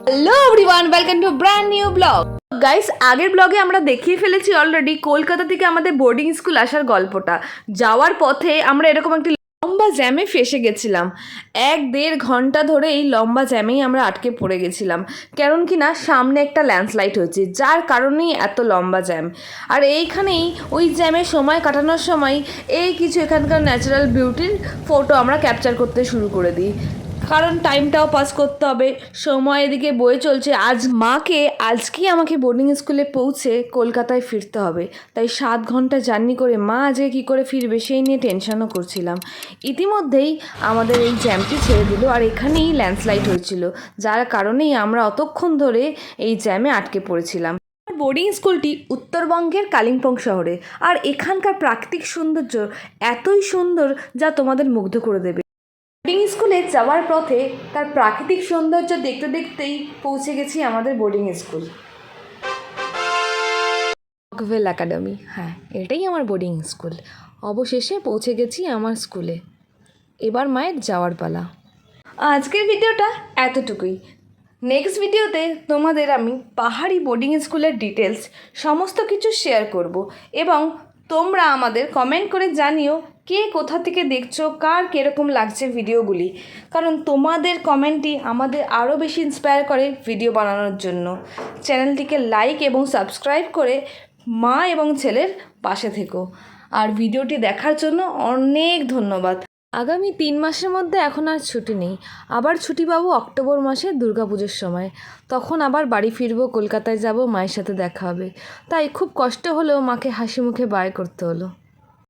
Hello everyone, welcome to brand new blog. Guys, আগের ব্লগে আমরা দেখিয়ে ফেলেছি অলরেডি কলকাতা থেকে আমাদের বোর্ডিং স্কুল আসার গল্পটা। যাওয়ার পথে আমরা এরকম একটি লম্বা জ্যামে ফেসে গেছিলাম। 1-1.5 ঘন্টা ধরে এই লম্বা জ্যামেই আমরা আটকে পড়ে গেছিলাম, কারণ কি না সামনে একটা ল্যান্ডস্লাইড হয়েছে, যার কারণেই এত লম্বা জ্যাম। আর এইখানেই ওই জ্যামে সময় কাটানোর সময় এই কিছু এখানকার ন্যাচারাল বিউটির ফটো আমরা ক্যাপচার করতে শুরু করে দিই, কারণ টাইমটাও পাস করতে হবে, সময় এদিকে বয়ে চলছে। আজকেই আমাকে বোর্ডিং স্কুলে পৌঁছে কলকাতায় ফিরতে হবে, তাই 7 ঘন্টা জার্নি করে মা আজকে কী করে ফিরবে সেই নিয়ে টেনশনও করছিলাম। ইতিমধ্যেই আমাদের এই জ্যামটি ছেড়ে দিল, আর এখানেই ল্যান্ডস্লাইড হয়েছিল, যার কারণেই আমরা অতক্ষণ ধরে এই জ্যামে আটকে পড়েছিলাম। বোর্ডিং স্কুলটি উত্তরবঙ্গের কালিম্পং শহরে, আর এখানকার প্রাকৃতিক সৌন্দর্য এতই সুন্দর যা তোমাদের মুগ্ধ করে দেবে। বোর্ডিং স্কুলে যাওয়ার পথে তার প্রাকৃতিক সৌন্দর্য দেখতে দেখতেই পৌঁছে গেছি আমাদের বোর্ডিং স্কুল, রকভেল একাডেমি। হ্যাঁ, এটাই আমার বোর্ডিং স্কুল। অবশেষে পৌঁছে গেছি আমার স্কুলে। এবার মায়ের যাওয়ার পালা। আজকের ভিডিওটা এতটুকুই। নেক্সট ভিডিওতে তোমাদের আমি পাহাড়ি বোর্ডিং স্কুলের ডিটেলস সমস্ত কিছু শেয়ার করব, এবং তোমরা আমাদের কমেন্ট করে জানিও কে কোথা থেকে দেখছো, কার কীরকম লাগছে ভিডিওগুলি, কারণ তোমাদের কমেন্টই আমাদের আরও বেশি ইন্সপায়ার করে ভিডিও বানানোর জন্য। চ্যানেলটিকে লাইক এবং সাবস্ক্রাইব করে মা এবং ছেলের পাশে থেকো। আর ভিডিওটি দেখার জন্য অনেক ধন্যবাদ। আগামী 3 মাসের মধ্যে এখন আর ছুটি নেই, আবার ছুটি পাবো অক্টোবর মাসে দুর্গাপুজোর সময়। তখন আবার বাড়ি ফিরবো, কলকাতায় যাব, মায়ের সাথে দেখা হবে। তাই খুব কষ্ট হলেও মাকে হাসি মুখে বাই করতে হলো।